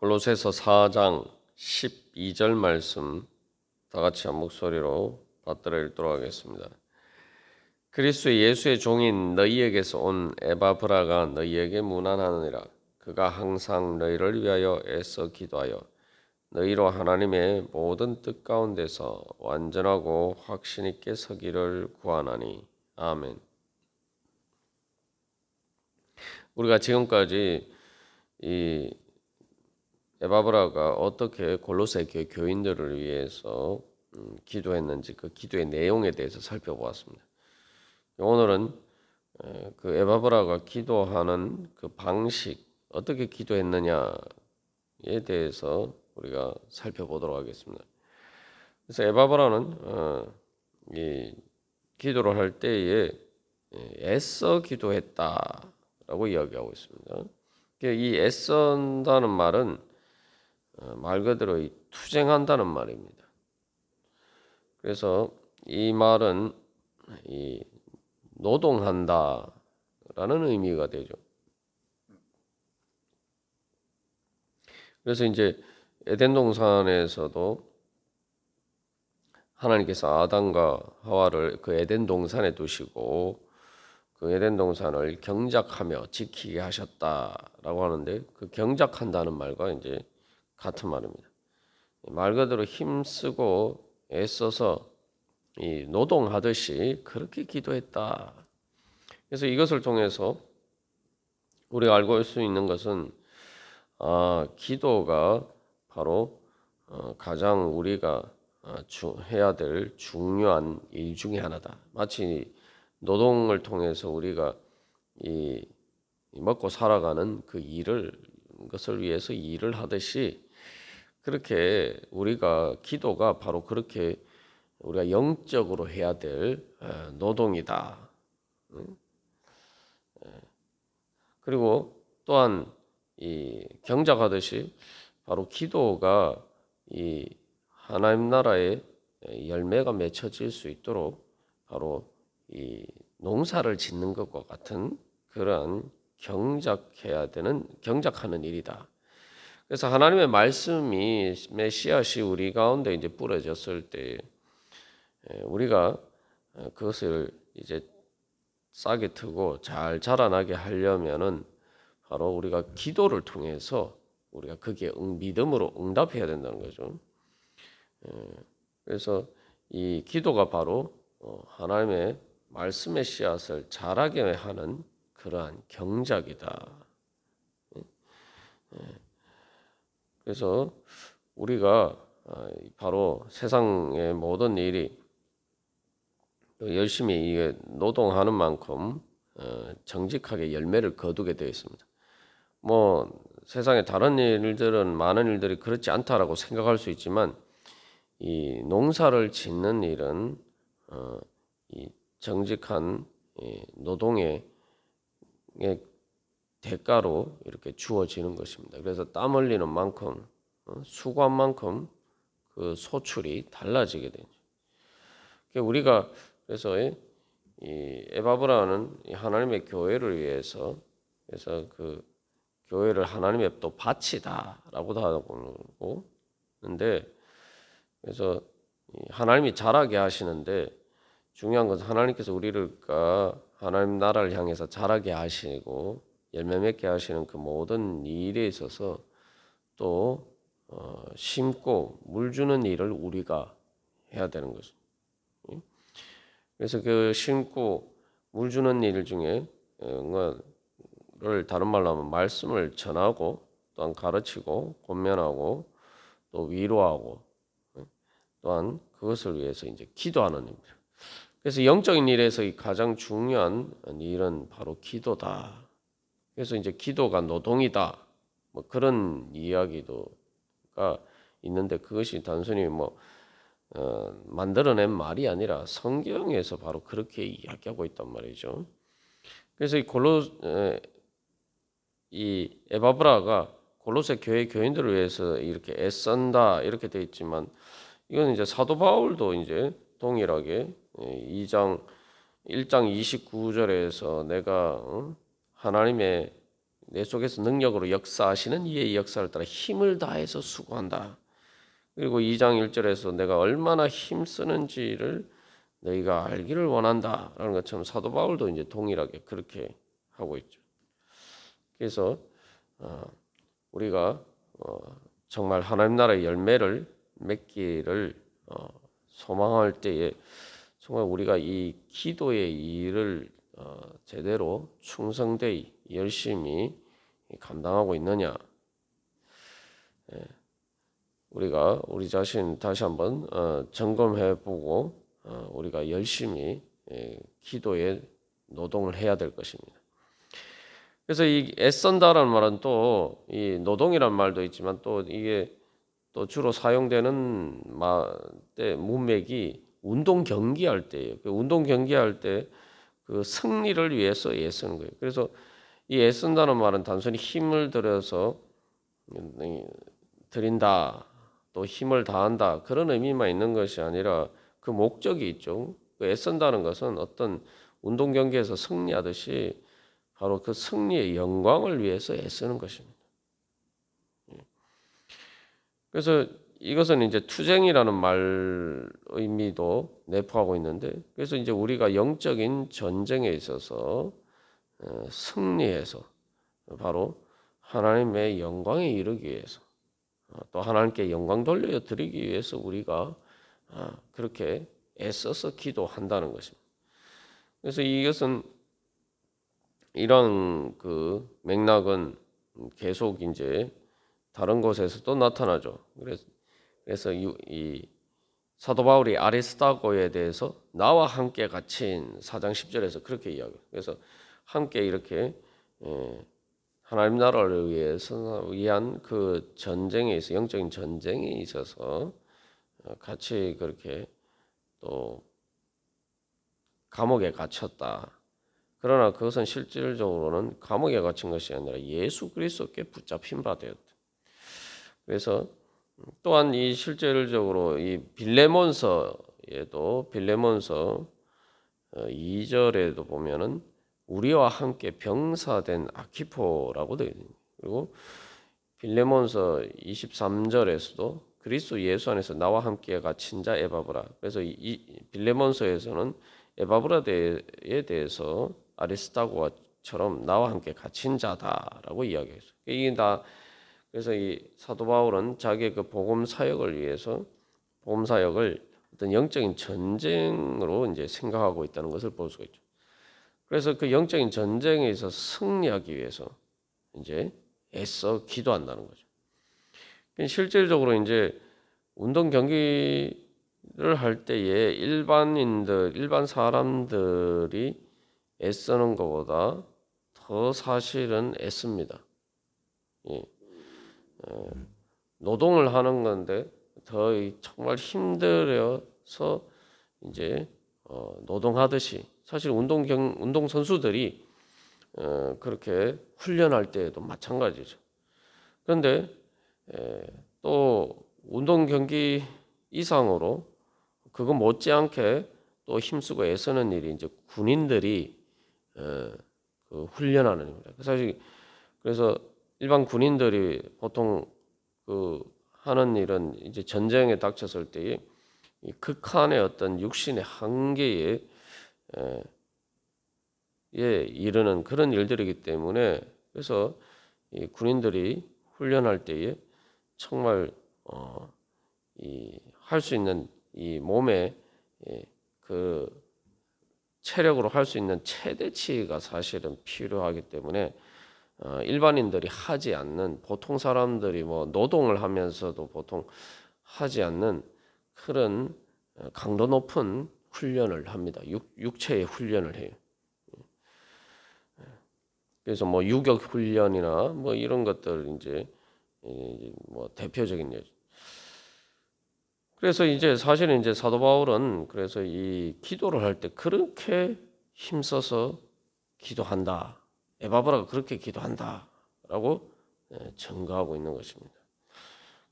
골로새서 4장 12절 말씀 다 같이 한 목소리로 받들어 읽도록 하겠습니다. 그리스도 예수의 종인 너희에게서 온 에바브라가 너희에게 문안하느니라. 그가 항상 너희를 위하여 애써 기도하여 너희로 하나님의 모든 뜻 가운데서 완전하고 확신 있게 서기를 구하나니. 아멘. 우리가 지금까지 이 에바브라가 어떻게 골로새 교인들을 위해서 기도했는지 그 기도의 내용에 대해서 살펴보았습니다. 오늘은 그 에바브라가 기도하는 그 방식, 어떻게 기도했느냐에 대해서 우리가 살펴보도록 하겠습니다. 그래서 에바브라는 이 기도를 할 때에 애써 기도했다라고 이야기하고 있습니다. 이 애쓴다는 말은 말 그대로 투쟁한다는 말입니다. 그래서 이 말은 이 노동한다라는 의미가 되죠. 그래서 이제 에덴 동산에서도 하나님께서 아담과 하와를 그 에덴 동산에 두시고 그 에덴 동산을 경작하며 지키게 하셨다라고 하는데 그 경작한다는 말과 이제 같은 말입니다. 말 그대로 힘쓰고 애써서 이 노동하듯이 그렇게 기도했다. 그래서 이것을 통해서 우리가 알고 올 수 있는 것은 기도가 바로 가장 우리가 해야 될 중요한 일 중에 하나다. 마치 노동을 통해서 우리가 이 먹고 살아가는 그 것을 위해서 일을 하듯이 그렇게 우리가 기도가 바로 그렇게 우리가 영적으로 해야 될 노동이다. 그리고 또한 이 경작하듯이 바로 기도가 이 하나님 나라의 열매가 맺혀질 수 있도록 바로 이 농사를 짓는 것과 같은 그러한 경작하는 일이다. 그래서 하나님의 말씀이 씨앗이 우리 가운데 이제 뿌려졌을 때 우리가 그것을 이제 싹이 트고 잘 자라나게 하려면은 바로 우리가 기도를 통해서 우리가 거기에 믿음으로 응답해야 된다는 거죠. 그래서 이 기도가 바로 하나님의 말씀의 씨앗을 자라게 하는 그러한 경작이다. 그래서 우리가 바로 세상의 모든 일이 열심히 노동하는 만큼 정직하게 열매를 거두게 되어 있습니다. 뭐 세상의 다른 일들은 많은 일들이 그렇지 않다라고 생각할 수 있지만 이 농사를 짓는 일은 이 정직한 노동의 대가로 이렇게 주어지는 것입니다. 그래서 땀 흘리는 만큼 수고한 만큼 그 소출이 달라지게 되죠. 우리가 그래서 이 에바브라는 하나님의 교회를 위해서 그래서 그 교회를 하나님의 또 밭이다라고도 하고 있는데 그래서 하나님이 자라게 하시는데 중요한 것은 하나님께서 우리를 하나님 나라를 향해서 자라게 하시고 열매 맺게 하시는 그 모든 일에 있어서 또 심고 물 주는 일을 우리가 해야 되는 것입니다. 그래서 그 심고 물 주는 일 중에 다른 말로 하면 말씀을 전하고 또한 가르치고 권면하고 또 위로하고 또한 그것을 위해서 이제 기도하는 일입니다. 그래서 영적인 일에서 가장 중요한 일은 바로 기도다. 그래서 이제 기도가 노동이다. 뭐 그런 이야기도가 있는데 그것이 단순히 만들어낸 말이 아니라 성경에서 바로 그렇게 이야기하고 있단 말이죠. 그래서 이 에바브라가 골로새 교회 교인들을 위해서 이렇게 애쓴다 이렇게 되어 있지만 이건 이제 사도 바울도 이제 동일하게 1장 29절에서 내가 하나님의 내 속에서 능력으로 역사하시는 이의 역사를 따라 힘을 다해서 수고한다. 그리고 2장 1절에서 내가 얼마나 힘쓰는지를 너희가 알기를 원한다라는 것처럼 사도 바울도 이제 동일하게 그렇게 하고 있죠. 그래서 우리가 정말 하나님 나라의 열매를 맺기를 소망할 때에 정말 우리가 이 기도의 일을 제대로 충성되이 열심히 감당하고 있느냐, 우리가 우리 자신 다시 한번 점검해보고 우리가 열심히 기도에 노동을 해야 될 것입니다. 그래서 이 애쓴다라는 말은 또 이 노동이라는 말도 있지만 또 이게 또 주로 사용되는 때 문맥이 운동 경기할 때예요. 그 운동 경기할 때 그 승리를 위해서 애쓰는 거예요. 그래서 이 애쓴다는 말은 단순히 힘을 들여서 드린다, 또 힘을 다한다 그런 의미만 있는 것이 아니라 그 목적이 있죠. 그 애쓴다는 것은 어떤 운동 경기에서 승리하듯이 바로 그 승리의 영광을 위해서 애쓰는 것입니다. 그래서 이것은 이제 투쟁이라는 말 의미도 내포하고 있는데, 그래서 이제 우리가 영적인 전쟁에 있어서 승리해서 바로 하나님의 영광에 이르기 위해서 또 하나님께 영광 돌려드리기 위해서 우리가 그렇게 애써서 기도한다는 것입니다. 그래서 이것은 이런 그 맥락은 계속 이제 다른 곳에서도 나타나죠. 그래서 이 사도 바울이 아리스타고에 대해서 나와 함께 갇힌 4장 10절에서 그렇게 이야기해요. 그래서 함께 이렇게 하나님 나라를 위한 그 전쟁에 있어 영적인 전쟁에 있어서 같이 그렇게 또 감옥에 갇혔다. 그러나 그것은 실질적으로는 감옥에 갇힌 것이 아니라 예수 그리스도께 붙잡힌 바 되었다. 그래서 또한 이 실질적으로 이 빌레몬서에도 빌레몬서 2절에도 보면은 우리와 함께 병사된 아키포라고 되어 있습니다. 그리고 빌레몬서 23절에서도 그리스도 예수 안에서 나와 함께 갇힌 자 에바브라. 그래서 이 빌레몬서에서는 에바브라에 대해서 아리스타고처럼 나와 함께 갇힌 자다라고 이야기했어요. 이게 다 그래서 이 사도 바울은 자기의 그 복음 사역을 위해서 복음 사역을 어떤 영적인 전쟁으로 이제 생각하고 있다는 것을 볼 수가 있죠. 그래서 그 영적인 전쟁에 있어서 승리하기 위해서 이제 애써 기도한다는 거죠. 실질적으로 이제 운동 경기를 할 때에 일반 사람들이 애쓰는 것보다 더 사실은 애씁니다. 예. 노동을 하는 건데 더 정말 힘들어서 이제 노동하듯이 사실 운동 선수들이 그렇게 훈련할 때에도 마찬가지죠. 그런데 또 운동 경기 이상으로 그거 못지않게 또 힘쓰고 애쓰는 일이 이제 군인들이 그 훈련하는 겁니다. 사실 그래서 일반 군인들이 보통 그 하는 일은 이제 전쟁에 닥쳤을 때에 이 극한의 어떤 육신의 한계에 이르는 그런 일들이기 때문에 그래서 이 군인들이 훈련할 때에 정말 이 할 수 있는 이 몸에 그 체력으로 할 수 있는 최대치가 사실은 필요하기 때문에 일반인들이 하지 않는 보통 사람들이 뭐 노동을 하면서도 보통 하지 않는 그런 강도 높은 훈련을 합니다. 육체의 훈련을 해요. 그래서 뭐 유격 훈련이나 뭐 이런 것들 이제 뭐 대표적인 예죠. 그래서 이제 사실은 이제 사도 바울은 그래서 이 기도를 할 때 그렇게 힘써서 기도한다. 에바브라가 그렇게 기도한다라고 증거하고 있는 것입니다.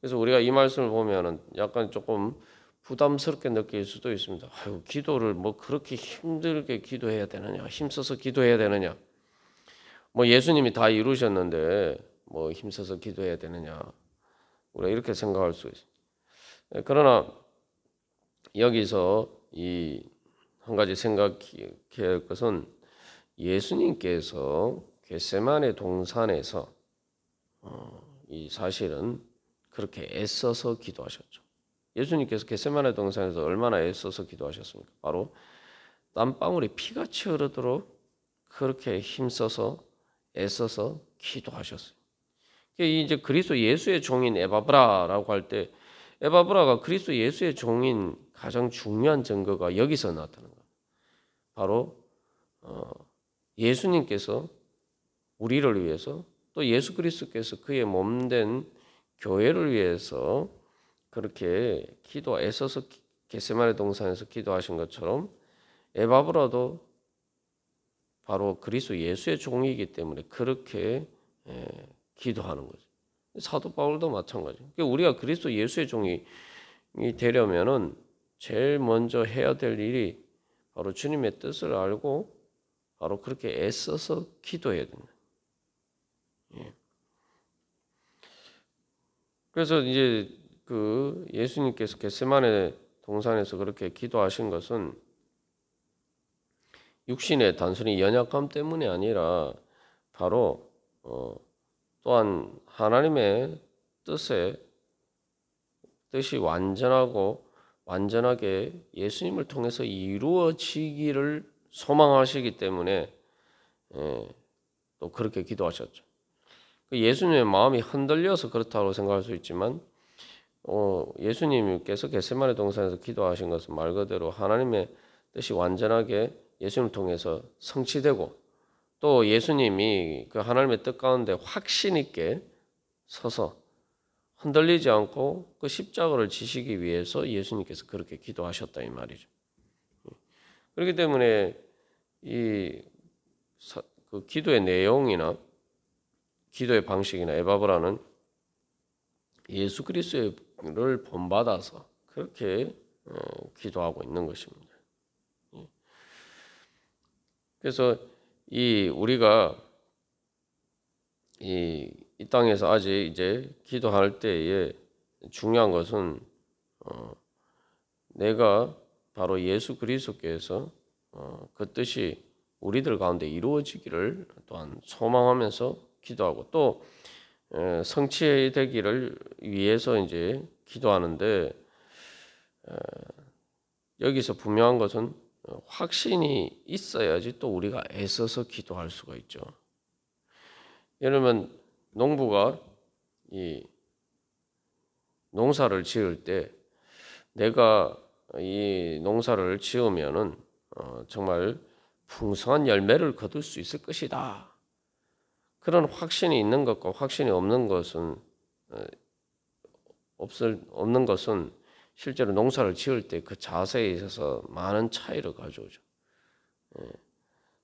그래서 우리가 이 말씀을 보면은 약간 조금 부담스럽게 느낄 수도 있습니다. 아유, 기도를 뭐 그렇게 힘들게 기도해야 되느냐, 힘써서 기도해야 되느냐. 뭐 예수님이 다 이루셨는데 뭐 힘써서 기도해야 되느냐, 우리가 이렇게 생각할 수 있어요. 그러나 여기서 이 한 가지 생각해야 할 것은 예수님께서 겟세마네 동산에서 이 사실은 그렇게 애써서 기도하셨죠. 예수님께서 겟세마네 동산에서 얼마나 애써서 기도하셨습니까? 바로 땀방울이 피같이 흐르도록 그렇게 힘써서 애써서 기도하셨어요. 이제 그리스도 예수의 종인 에바브라라고 할 때 에바브라가 그리스도 예수의 종인 가장 중요한 증거가 여기서 나타나는 거예요. 바로 예수님께서 우리를 위해서 또 예수 그리스도께서 그의 몸된 교회를 위해서 그렇게 애써서 겟세마네 동산에서 기도하신 것처럼 에바브라도 바로 그리스도 예수의 종이기 때문에 그렇게 기도하는 거죠. 사도 바울도 마찬가지예요. 그러니까 우리가 그리스도 예수의 종이 되려면은 제일 먼저 해야 될 일이 바로 주님의 뜻을 알고 바로 그렇게 애써서 기도해야 된다. 그래서 이제 그 예수님께서 겟세마네 동산에서 그렇게 기도하신 것은 육신의 단순히 연약함 때문이 아니라 바로 또한 하나님의 뜻이 완전하게 예수님을 통해서 이루어지기를 소망하시기 때문에 또 그렇게 기도하셨죠. 예수님의 마음이 흔들려서 그렇다고 생각할 수 있지만 예수님께서 겟세마네 동산에서 기도하신 것은 말 그대로 하나님의 뜻이 완전하게 예수님을 통해서 성취되고 또 예수님이 그 하나님의 뜻 가운데 확신 있게 서서 흔들리지 않고 그 십자가를 지시기 위해서 예수님께서 그렇게 기도하셨다 이 말이죠. 그렇기 때문에 그 기도의 내용이나 기도의 방식이나 에바브라는 예수 그리스도를 본받아서 그렇게 기도하고 있는 것입니다. 그래서 우리가 이 땅에서 아직 이제 기도할 때에 중요한 것은 내가 바로 예수 그리스도께서 그 뜻이 우리들 가운데 이루어지기를 또한 소망하면서 기도하고 또 성취되기를 위해서 이제 기도하는데 여기서 분명한 것은 확신이 있어야지 또 우리가 애써서 기도할 수가 있죠. 예를 들면 농부가 이 농사를 지을 때 내가 이 농사를 지으면은 정말 풍성한 열매를 거둘 수 있을 것이다. 그런 확신이 있는 것과 확신이 없는 것은 실제로 농사를 지을 때 그 자세에 있어서 많은 차이를 가져오죠.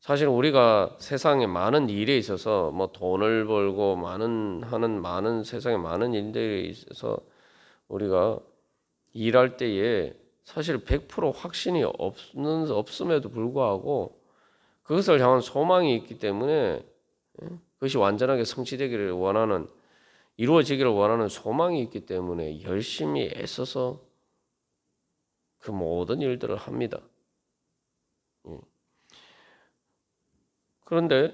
사실 우리가 세상에 많은 일에 있어서 뭐 돈을 벌고 많은 세상에 많은 일들에 있어서 우리가 일할 때에 사실 100% 확신이 없음에도 불구하고 그것을 향한 소망이 있기 때문에 그것이 완전하게 성취되기를 원하는 이루어지기를 원하는 소망이 있기 때문에 열심히 애써서 그 모든 일들을 합니다. 그런데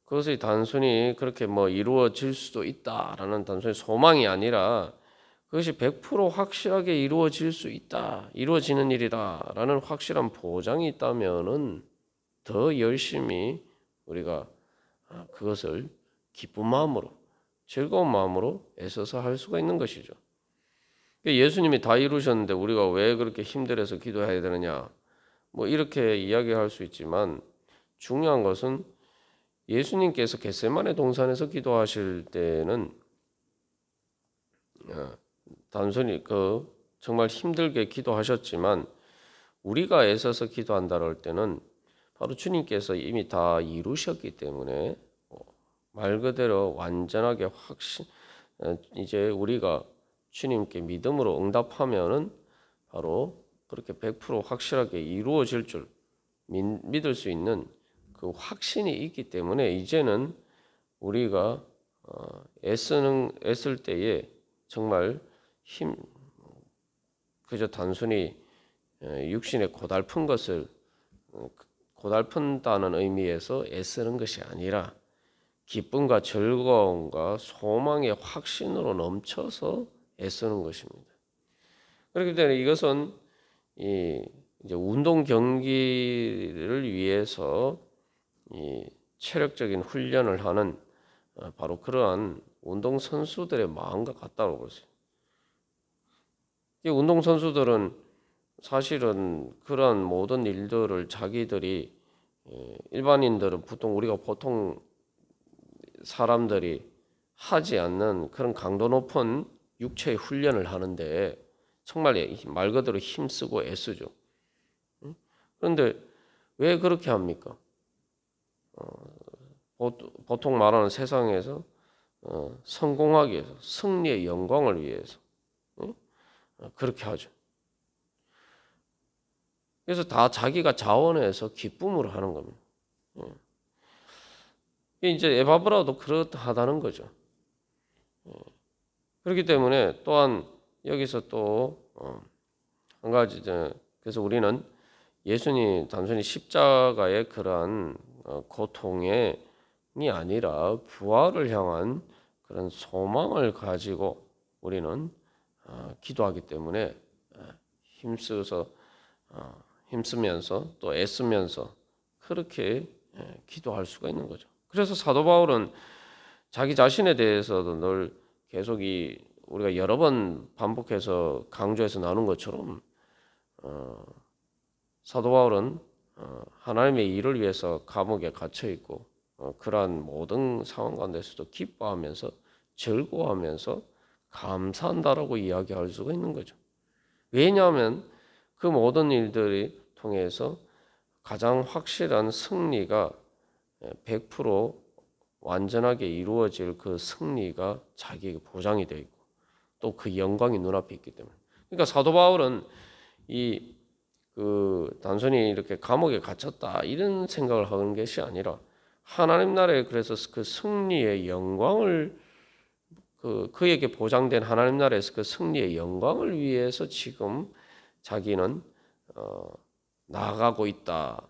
그것이 단순히 그렇게 뭐 이루어질 수도 있다라는 단순히 소망이 아니라 그것이 100% 확실하게 이루어질 수 있다, 이루어지는 일이다라는 확실한 보장이 있다면은 더 열심히 우리가 그것을 기쁜 마음으로, 즐거운 마음으로 애써서 할 수가 있는 것이죠. 예수님이 다 이루셨는데 우리가 왜 그렇게 힘들어서 기도해야 되느냐? 뭐 이렇게 이야기할 수 있지만 중요한 것은 예수님께서 겟세마네 동산에서 기도하실 때는 단순히 정말 힘들게 기도하셨지만 우리가 애써서 기도한다 할 때는 바로 주님께서 이미 다 이루셨기 때문에 말 그대로 완전하게 이제 우리가 주님께 믿음으로 응답하면은 바로 그렇게 100% 확실하게 이루어질 줄 믿을 수 있는 그 확신이 있기 때문에 이제는 우리가 애쓸 때에 정말 그저 단순히 육신의 고달픈 것을 고달픈다는 의미에서 애쓰는 것이 아니라 기쁨과 즐거움과 소망의 확신으로 넘쳐서 애쓰는 것입니다. 그렇기 때문에 이것은 이제 운동 경기를 위해서 이 체력적인 훈련을 하는 바로 그러한 운동 선수들의 마음과 같다고 볼 수 있어요. 이 운동 선수들은 사실은 그러한 모든 일들을 자기들이 일반인들은 우리가 보통 사람들이 하지 않는 그런 강도 높은 육체의 훈련을 하는데 정말 말 그대로 힘쓰고 애쓰죠. 그런데 왜 그렇게 합니까? 보통 말하는 세상에서 성공하기 위해서, 승리의 영광을 위해서 그렇게 하죠. 그래서 다 자기가 자원해서 기쁨으로 하는 겁니다. 이제 에바브라도 그렇다는 거죠. 그렇기 때문에 또한 여기서 또 한 가지, 그래서 우리는 예수님 단순히 십자가의 그러한 고통이 아니라 부활을 향한 그런 소망을 가지고 우리는 기도하기 때문에 힘쓰면서 또 애쓰면서 그렇게 기도할 수가 있는 거죠. 그래서 사도 바울은 자기 자신에 대해서도 늘 계속 우리가 여러 번 반복해서 강조해서 나눈 것처럼 사도 바울은 하나님의 일을 위해서 감옥에 갇혀 있고 그러한 모든 상황 가운데서도 기뻐하면서 즐거워하면서 감사한다라고 이야기할 수가 있는 거죠. 왜냐하면 그 모든 일들이 통해서 가장 확실한 승리가 100% 완전하게 이루어질 그 승리가 자기에게 보장이 되어 있고 또 그 영광이 눈앞에 있기 때문에. 그러니까 사도 바울은 단순히 이렇게 감옥에 갇혔다 이런 생각을 하는 것이 아니라 하나님 나라에 그래서 그 승리의 영광을 그에게 보장된 하나님 나라에서 그 승리의 영광을 위해서 지금 자기는 나아가고 있다.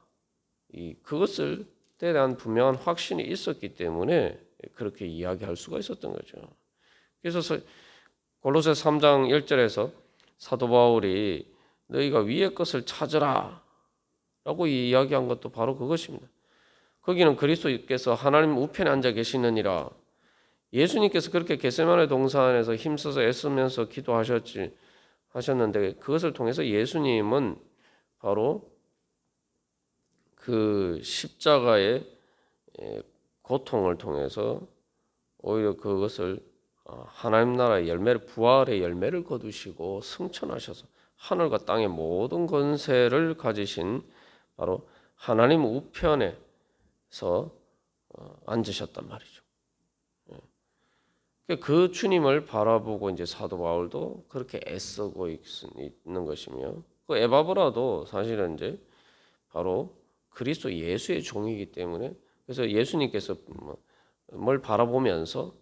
그것을 대한 분명한 확신이 있었기 때문에 그렇게 이야기할 수가 있었던 거죠. 그래서 골로새 3장 1절에서 사도 바울이 너희가 위의 것을 찾으라 라고 이야기한 것도 바로 그것입니다. 거기는 그리스도께서 하나님 우편에 앉아 계시느니라. 예수님께서 그렇게 겟세마네 동산에서 힘써서 애쓰면서 하셨는데 그것을 통해서 예수님은 바로 그 십자가의 고통을 통해서 오히려 그것을 하나님 나라의 열매를 부활의 열매를 거두시고 승천하셔서 하늘과 땅의 모든 권세를 가지신 바로 하나님 우편에서 앉으셨단 말이죠. 그 주님을 바라보고 이제 사도 바울도 그렇게 애쓰고 있는 것이며 그 에바브라도 사실은 이제 바로 그리스도 예수의 종이기 때문에 그래서 예수님께서 뭘 바라보면서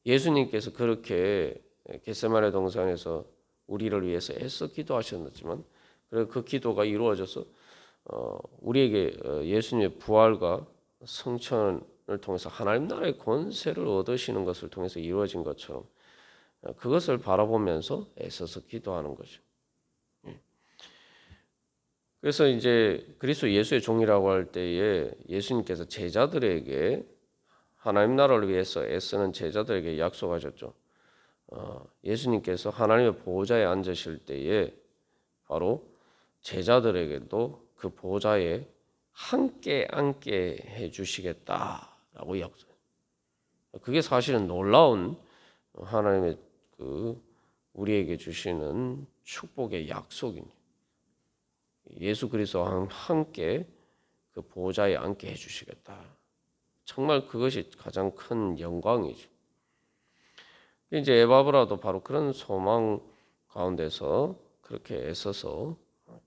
예수님께서 그렇게 겟세마네 동산에서 우리를 위해서 애써 기도하셨지만 그 기도가 이루어져서 우리에게 예수님의 부활과 승천을 통해서 하나님 나라의 권세를 얻으시는 것을 통해서 이루어진 것처럼 그것을 바라보면서 애써서 기도하는 거죠. 그래서 이제 그리스도 예수의 종이라고 할 때에 예수님께서 제자들에게 하나님 나라를 위해서 애쓰는 제자들에게 약속하셨죠. 예수님께서 하나님의 보좌에 앉으실 때에 바로 제자들에게도 그 보좌에 함께 앉게 해주시겠다라고 약속. 그게 사실은 놀라운 하나님의 우리에게 주시는 축복의 약속입니다. 예수 그리스도와 함께 그 보좌에 앉게 해주시겠다. 정말 그것이 가장 큰 영광이죠. 이제 에바브라도 바로 그런 소망 가운데서 그렇게 애써서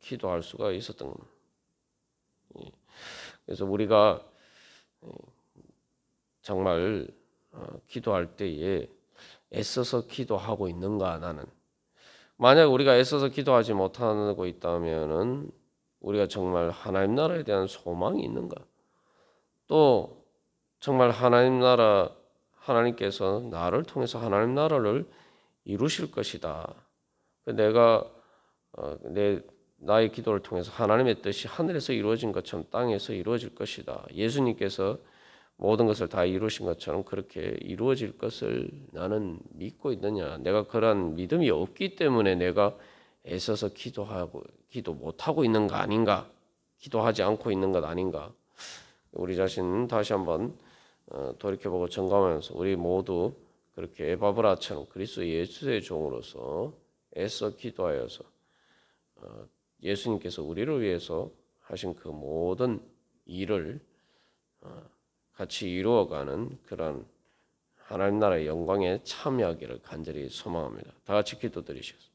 기도할 수가 있었던 겁니다. 그래서 우리가 정말 기도할 때에 애써서 기도하고 있는가 나는. 만약 우리가 애써서 기도하지 못하고 있다면은 우리가 정말 하나님 나라에 대한 소망이 있는가? 또 정말 하나님 나라 하나님께서 나를 통해서 하나님 나라를 이루실 것이다. 내가 나의 기도를 통해서 하나님의 뜻이 하늘에서 이루어진 것처럼 땅에서 이루어질 것이다. 예수님께서 모든 것을 다 이루신 것처럼 그렇게 이루어질 것을 나는 믿고 있느냐? 내가 그러한 믿음이 없기 때문에 내가 애써서 기도 못하고 있는 거 아닌가? 기도하지 않고 있는 것 아닌가? 우리 자신 다시 한번 돌이켜보고 점검하면서 우리 모두 그렇게 에바브라처럼 그리스도 예수의 종으로서 애써 기도하여서 예수님께서 우리를 위해서 하신 그 모든 일을 같이 이루어가는 그런 하나님 나라의 영광에 참여하기를 간절히 소망합니다. 다 같이 기도드리시겠습니다.